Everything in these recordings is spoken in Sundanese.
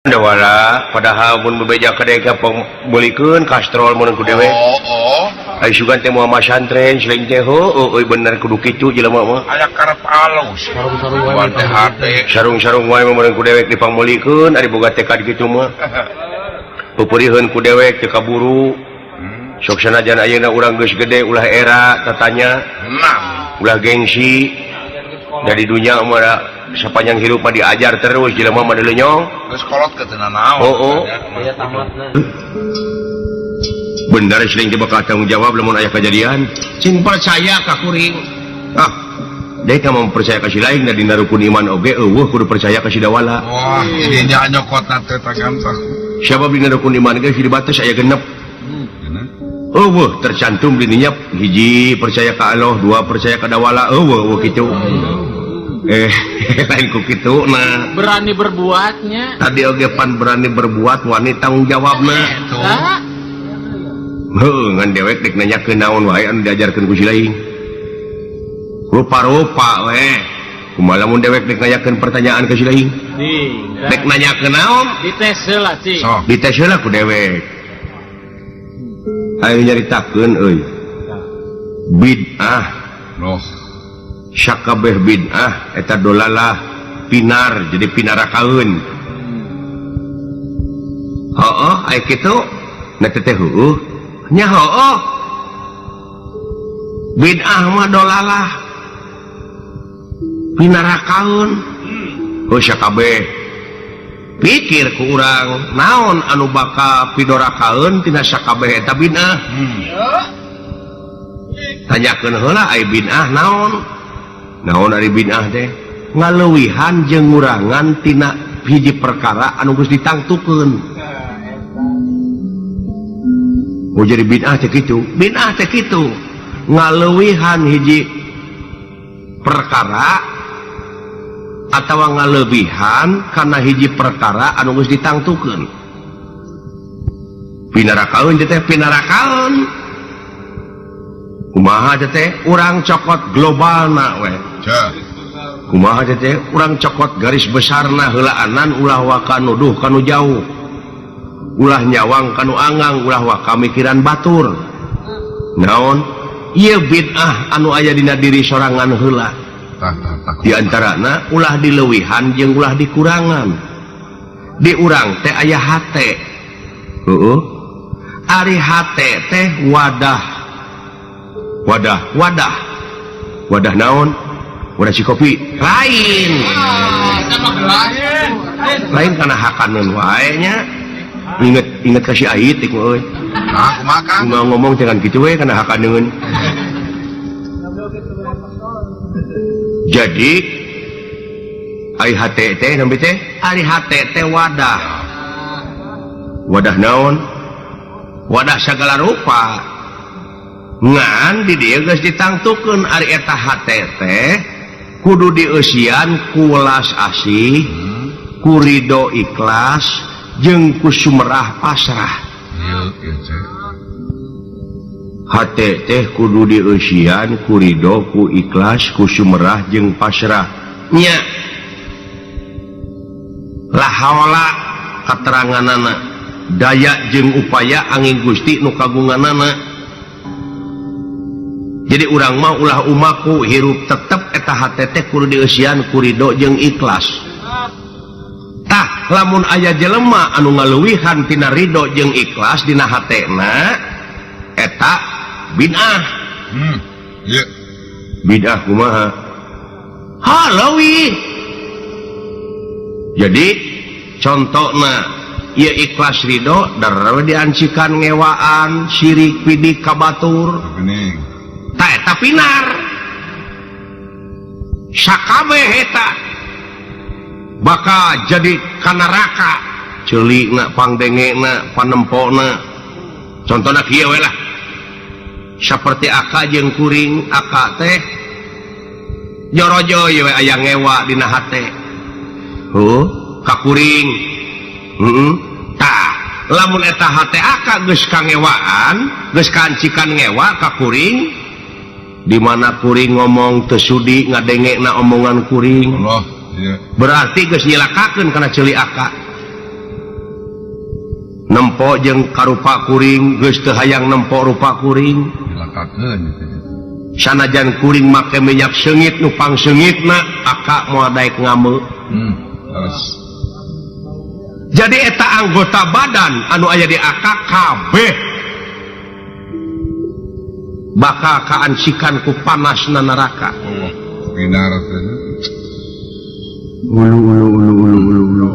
Dawala padahal mun bebeja kadeka pembelikeun kastrol mun ku dewe. Ai sugan teh moal masantren selain teh euy bener kudu kitu jelema mah. Aya karep alus. Sarung-sarung teh hate. Sarung-sarung wae mun ku dewek dipangmelikeun ari boga tekad kitu mah. Pupurieun ku dewek teu kaburu. Sok sanajan ayeuna urang geus gede ulah era tatanya. Ulah gengsi. Dari dunia mah sepanjang hidup mah diajar terus jelema mah delenyong geus kolot ke teu naon. Aya tamatna. Bener sering bakal tanggung jawab lamun aya kejadian. Cing percaya ka kuring. Dek mah percaya ka si lain da dina rukun iman oge eueuh kudu percaya ka si dawala. Wah, ini nya nyokotna teh tagantah. Siapa dina rukun iman ge di batas aya genep. Eueuh tercantum di dinya hiji percaya ka Allah, dua percaya ka dawala, eueuh kitu. Lain ku kitu nah berani berbuatnya tadi oge pan berani berbuat wani tanggung jawabna ngan dewek dek nanyakeun naon wae anu diajarkeun ku si lain rupa-rupa we kumaha lamun dewek dek nanyakeun pertanyaan ke si lain dek nanyakeun naon dites heula cing dites heula ku dewek aya nyaritakeun euy bid'ah loh syakabeh bid'ah eta dolalah pinar jadi pinarakaeun. Heueuh aya kitu na teh heueuh nya heueuh bid'ah mah dolalah pinarakaeun. Syakabeh pikir ku urang naon anu bakal pidorakaeun tina syakabeh eta bid'ah. Tanyakeun heula aya bid'ah naon ari bid'ah teh ngaleuwihan jeung ngurangan tina hiji perkara anu geus ditangtukeun. Jadi bid'ah teh kitu ngaleuwihan hiji perkara atawa ngaleubihan kana hiji perkara anu geus ditangtukeun. Pinarakaeun teh pinarakaeun kumaha teh urang cokot globalna we kumaha teh urang cokot garis besarna heulaanan ulah waka nuduh kanu jauh ulah nyawang kanu anggang ulah waka mikiran batur naon ieu bid'ah anu aya dina diri sorangan heula di antarana ulah dileuwihan jeung ulah dikurangan di urang teh aya hate ari hate teh wadah naon wadah si kopi lain karena hakaneun wae nya inget kasih ait iku euy ngomong jangan gitu we karena hakaneun. Jadi ai hate teh nampi teh ari hate teh wadah naon wadah sagala rupa ngan di dieu geus ditangtukeun ari eta hate teh kudu dieusian ku welas asih ku ridho ikhlas jeung ku sumerah pasrah. Hate teh kudu dieusian ku ridho ku ikhlas ku sumerah jeung pasrah nya la haula kateranganana daya jeung upaya angin Gusti nu kagunganana. Jadi urang mah ulah umaku hirup tetep eta hate teh kudu dieusian ku ridho jeung ikhlas. Tah lamun aya jelema anu ngaleuwihan tina ridho jeung ikhlas dina hatena eta bid'ah. Bid'ah kumaha? Halawi. Jadi contona ieu ikhlas ridho darah diancikan ngewaan syirik pidik kabatur. Ta eta pinar sakabeh eta bakal jadi kana neraka ceulikna pangdengena panempona contohna kieu we lah saperti aka jeung kuring aka teh jorojo we aya ngewa dina hate ka kuring tah lamun eta hate aka geus kangewaan geus kancikan ngewa ka kuring di mana kuring ngomong tesudi ngadengekna omongan kuring berarti geus nyilakakeun kana ceuli aka nempok jeung karupa kuring geus teu hayang nempok rupa kuring dilakakeun sanajan kuring make minyak seungit nu pangseungitna aka moal daek ngame terus jadi eta anggota badan anu aya di aka kabeh bakal kaansikan ku panasna neraka binar ulu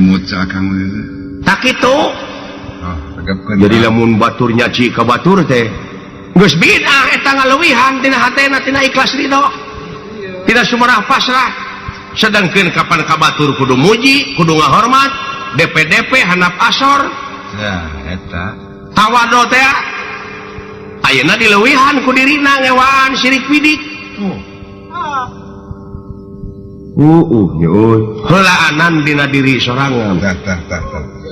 muca kang tak itu tegepkeun jadi lamun batur nyaci ka batur teh geus bid'ah eta ngaleuwihan tina hatena tina ikhlas ridho tidak sumerah pasrah sedangkeun kapan ka batur kudu muji kudu ngahormat DP handap asor ya eta tawadhu teh ayeuna dileuwihan ku dirina ngewaan sirik bidik euy heulaanan dina diri sorangan tah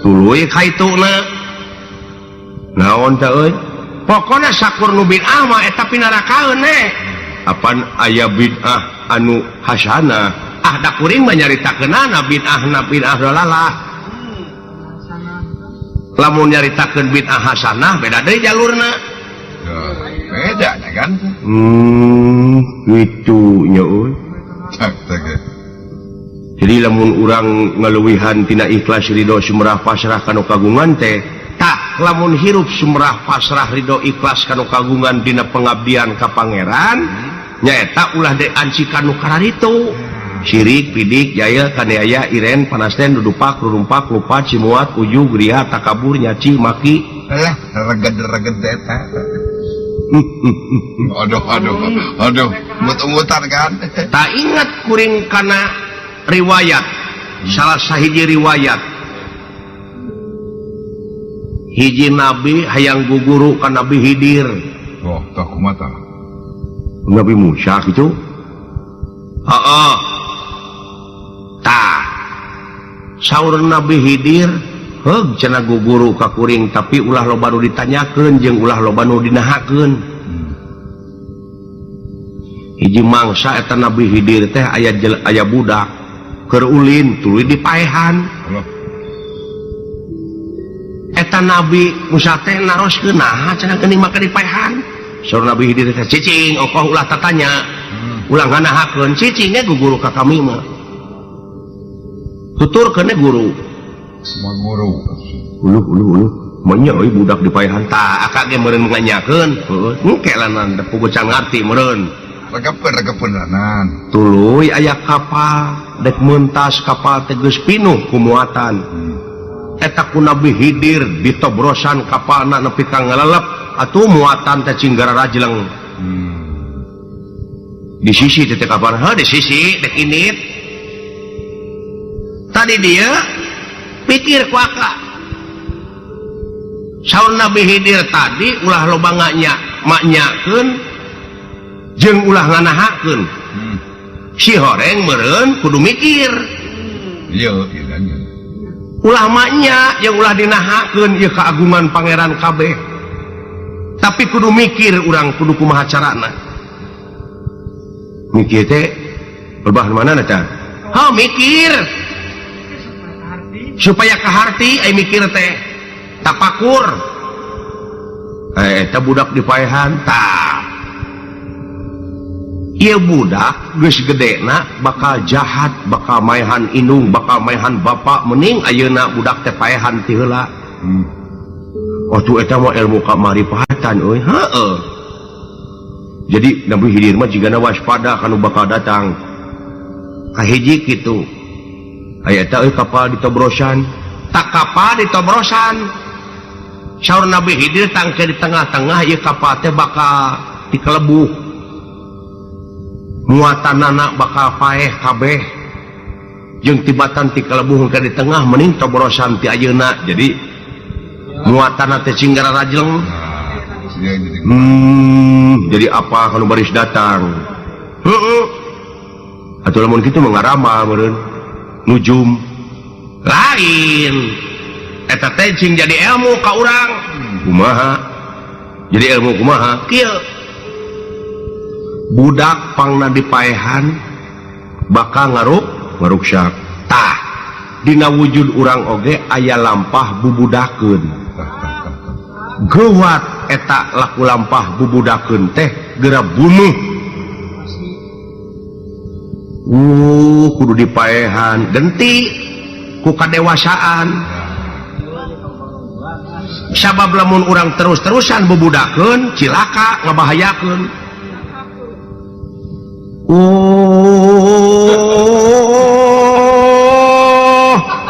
tuluy kaituna naon teh euy pokona sakur nu bid'ah mah eta pinarakaeun apan aya bid'ah anu hasanah da kuring mah nyaritakeunana bid'ah dalalah lamun nyaritakeun bid'ah hasanah beda deui jalurna beda kan gitu nya euy tak jadi lamun urang ngaleuwihan tina ikhlas ridho sumerah pasrah kanu kagungan teh tak lamun hirup sumerah pasrah ridho ikhlas kanu kagungan dina pengabdian ka pangeran nyaeta ulah de ancikan nu kararitu sirik pidik jaya kaneaya iren panasten dudupak rurumpak lupa cimuat ujug ria takabur nyaci maki reged eta aduh mut-mutan kan tak ingat kuring kana riwayat salah sahiji riwayat hiji nabi hayang guguru ka Nabi Hidir tak kumata Nabi Musa gitu tah saur Nabi Hidir heug cenah guguru ka kuring tapi ulah loba nu ditanyakeun jeung ulah loba nu dinahakeun hiji mangsa eta Nabi Hidir teh aya budak keur ulin tuluy dipaehan eta Nabi Musa teh naroskeun naha cenah geuning make dipaehan saur Nabi Hidir teh cicing ongkoh ulah tatanya ulah nganahakeun cicing ge guguru ka kami mah tuturkeun guru maguru uluh manya euy budak dipaehan tah aka ge meureun nganyakeun engke lanan puguh can ngarti meureun regepeun ranan tuluy aya kapal dek mentas kapal teh geus pinuh ku muatan eta ku Nabi Hidir ditobrosan kapalna nepi ka ngalelep atuh muatan teh cinggara rajleng di sisi teh kapal di sisi dek init tadi dia pikir ku aka saur Nabi Hidir tadi ulah loba maknyakeun jeung ulah nganahakeun si horeng meureun kudu mikir iya ulah maknya yang ulah dinahakeun ieu keagungan pangeran kabeh tapi kudu mikir urang kudu kumaha carana mikir teh berbahan mana teh mikir supaya kaharti ai mikir teh tapakur eta budak dipaehan tah ieu budak geus gedena bakal jahat bakal maehan indung bakal maehan bapak mending ayeuna budak teh paehan ti heula tuh eta mah ilmu kamarifatan euy heueuh jadi Nabi Hidir mah jigana waspada kanu bakal datang kahiji kitu aya eta euy kapal ditobrosan tak kapal ditobrosan saur Nabi Hidir tangke di tengah-tengah ieu kapal teh bakal dikelebuh muatanana bakal paeh kabeh jeung tibatan ti kalebuh ka di tengah mending tobrosan ti ayeuna jadi muatanna teh cinggara rajleng jadi apa kalau baris datang atuh lamun kitu mah ngaramal meureun nujum lain eta teh cing jadi ilmu ka urang kumaha jadi ilmu kumaha kieu budak pangna dipaehan bakal ngaruksak tah dina wujud urang oge aya lampah bubudakeun gewat eta laku lampah bubudakeun teh geura bunuh kudu dipaehan genti ku kadewasaan sabab lamun urang terus-terusan bubudakeun cilaka ngabahayakeun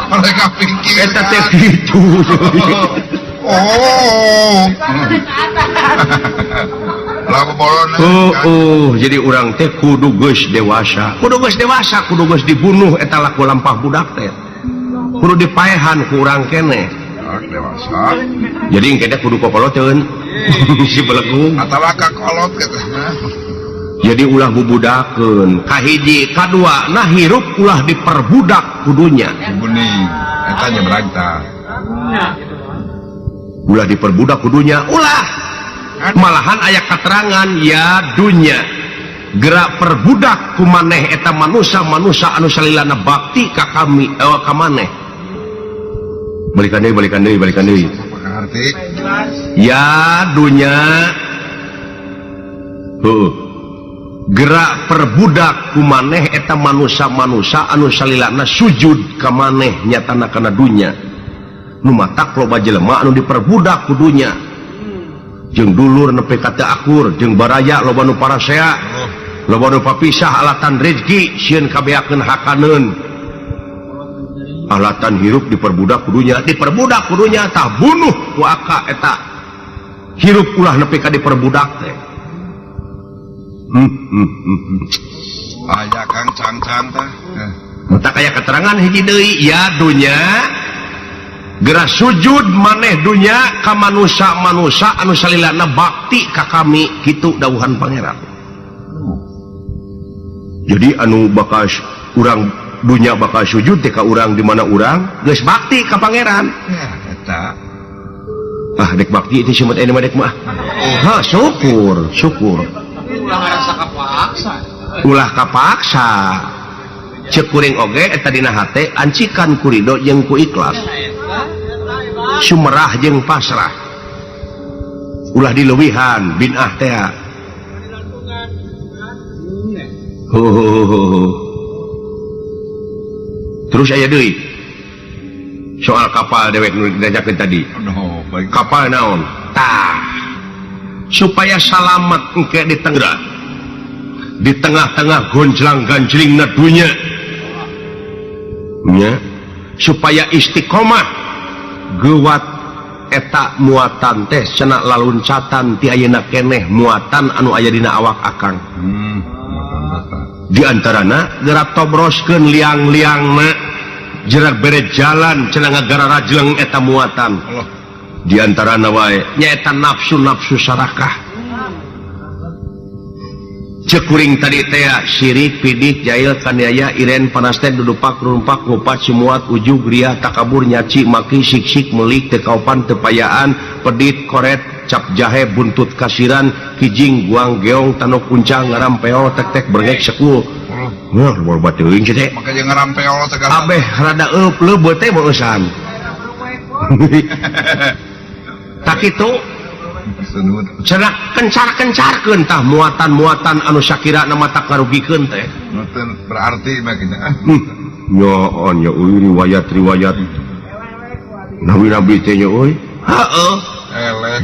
mereka pikir eta teh kitu lagu bolon jadi urang teh kudu geus dewasa kudu geus dibunuh eta laku lampah budak teh kudu dipaehan ku urang keneh dewasa jadi engke teh kudu kokoloteun si belegung atawa kakolot katanya jadi ulah bubudakeun kahiji kadua nah hirup ulah diperbudak kudunya bening eta nya beragta ulah diperbudak kudunya ulah malahan aya katerangan ya dunya gerak perbudak kumaneh eta manusia anu salilana bakti ka kami ka maneh balikan deui arti ya dunya gerak perbudak kumaneh eta manusia anu salilana sujud ka maneh nyatana kana dunya nu matak loba jelema anu diperbudak kudunya jeung dulur nepi ka teu akur jeung baraya loba nu parasea loba nu papisah alatan rezeki sieun kabeakeun hakaneun alatan hirup diperbudak kudunya tah bunuh ku aka eta hirup ulah nepi ka diperbudak teh aya kang cang-cang tah mata kaya keterangan hiji deui ya dunya gerak sujud maneh dunya ka manusia anu salilana bakti ka kami kitu dawuhan pangeran jadi anu bakal urang dunya bakal sujud teh ka urang di mana urang geus bakti ka pangeran ya eta dek bakti itu simut aya dek mah syukur ulah ngarasa kapaksa ulah kapaksa ceuk kuring oge eta dina hate ancikan ku ridho jeung ku ikhlas sumerah jeung pasrah ulah dileuwihan binah teh terus aya deui soal kapal dewek nu diajakeun tadi baik kapal naon tah supaya salamet engke di tengah-tengah gonjlang-ganjlingna dunya nya supaya istiqomah gewat eta muatan teh cenah laluncatan ti ayeuna keneh muatan anu aya dina awak akang di antarana gerak tobroskeun liang-liangna jerak bere jalan cenah ngagara rajleng eta muatan di antarana wae nyaeta nafsu sarakah cekuring tadi teh syirik pidih jahil kaniaya iren panasten dudupak rumpak ngupat simuat ujug riah takabur nyaci maki sik-sik melik teu kaupan teu payaan pedit koret cap jahe buntut kasiran kijing guang geong tanuk kuncang ngarampeo tek-tek berengek sekul loba teuing teh maka jeung ngarampeo segala abeh rada leubeut teh beueusan tak itu cenah kencar-kencarkeun tah muatan-muatan anu sakira nama tak ngarugikeun teh berarti makanya nyoon ya euy riwayat nabi-nabi teh nya euy heeh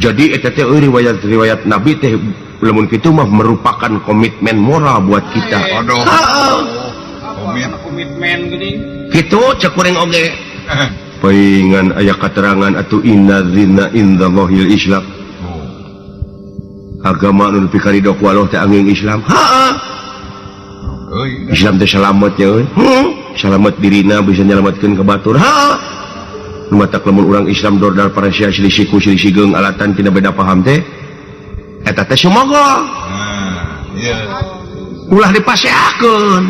jadi eta teh euy riwayat nabi teh lamun kitu mah merupakan komitmen moral buat kita heeh komitmen geuning kitu cek urang oge paingan aya katerangan atuh inna dzina indallahil islam agama anu pikaridok walau teh angin Islam Islam teh salamet ya euy salamet dirina bisa nyalametkeun ka batur nu matak lamun urang Islam dordal parasia selisih geung alatan tina beda paham teh eta teh sumogo ulah dipaseakeun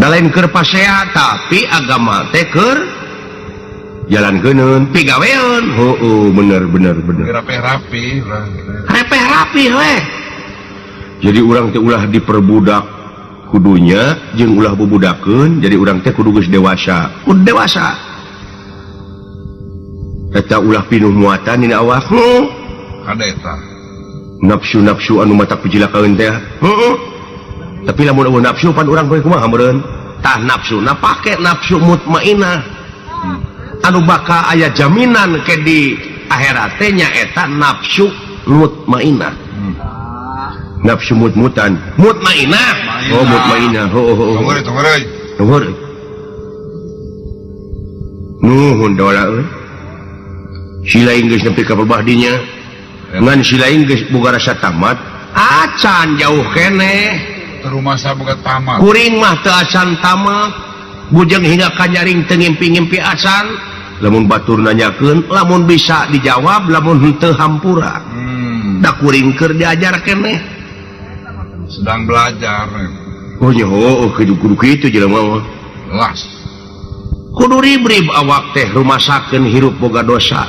da lain keur pasea tapi agama teh keur jalan geuneun pigaweun bener rapih we jadi urang teh ulah diperbudak kudunya jeung ulah bubudakeun jadi urang teh kudu geus dewasa eta ulah pinuh muatan dina awak Ada eta. nafsu anu matak pijilakaeun teh tapi lamun eueuh nafsu pan urang poe kumaha meureun tah nafsuna pake nafsu mutmainah anu bakal aya jaminan ke di akhirat teh nyaeta nafsu mutmainah nafsu mutmutan mutmainah oh mutmainah tunggu nuhun dola euy sila geus nepi ka babahdinya ngan sila geus boga rasa tamat acan jauh keneh Rumah saya bukan tamat. kuring mah teu acan tamat bujang hingga kanyaring teu ngimpi-ngimpi acan lamun batur nanyakeun lamun bisa dijawab lamun henteu hampura da kuring keur diajar keneh Sedang belajar. oh nya kudu kitu jelema mah Las. kudu ribrib awak teh rumasakeun hirup boga dosa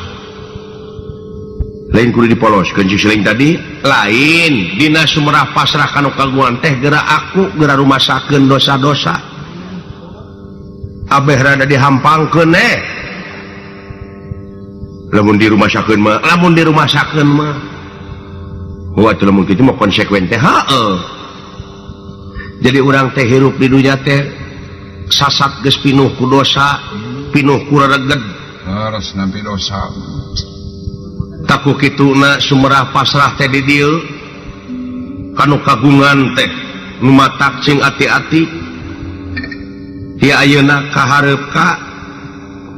lain kudu dipoloskeun sing tadi lain dina sumerah pasrah kanu kagungan teh geura aku geura rumasakeun dosa-dosa abeh rada dihampangkeun lamun dirumasakeun mah wah teu lamun kitu mah konsekuen teh heueuh jadi urang teh hirup di dunya teh sasat geus pinuh ku dosa pinuh ku rereged Harus nampi dosa. taku kituna sumerah pasrah teh di dieu kanu kagungan teh nu matak cing ati-ati ya ayeuna kahareup ka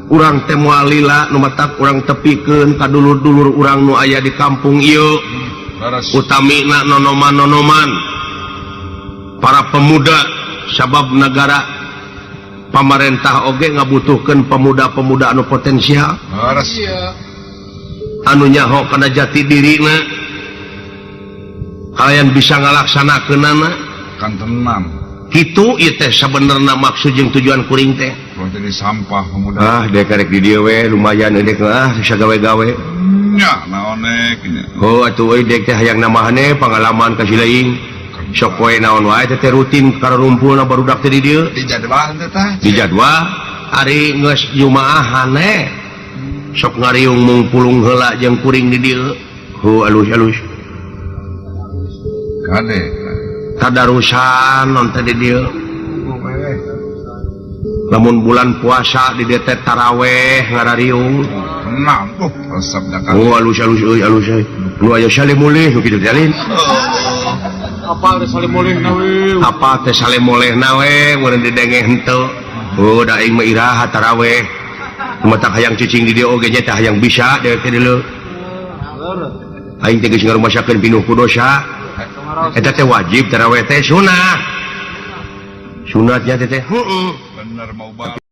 urang teh moal lila nu matak urang tepikeun ka dulur-dulur urang nu aya di kampung ieu Harus. utamina nonoman-nonoman para pemuda sabab negara pamarentah oge ngabutuhkeun pemuda-pemuda anu potensial Harus. anu nyaho kana jati dirina kalian bisa ngalaksanakeunana Kan tenang. kitu ieu teh sabenerna maksud jeung tujuan kuring teh Kalau jadi sampah pemuda. dek karek di dieu we lumayan dek bisa gawe-gawe Nya, naonek. oh atuh euy dek teh hayang nambahne pengalaman ka sileing sok poe naon wae teh rutin karumpulna barudak teh di dieu Di jadwal teh tah. di jadwal ari geus jumaahan sok ngariung mung pulung heula jeung kuring di dieu alus-alus Kade. tadarusan non teh di dieu lamun bulan puasa di dieu teh taraweh ngarariung Tenang tuh. Resep dah kan. alus-alus euy alus euy nu aya sale mulih nu kitu jalin Apa udah saling boleh nawe? apa teh sale molehna we meureun didenge henteu da aing mah iraha taraweh matak hayang cicing di dieu oge nya teh hayang bisa dewek teh dieu aing teh geus ngarumasakeun pinuh ku dosa eta teh wajib taraweh teh sunatnya teh Bener mau banget.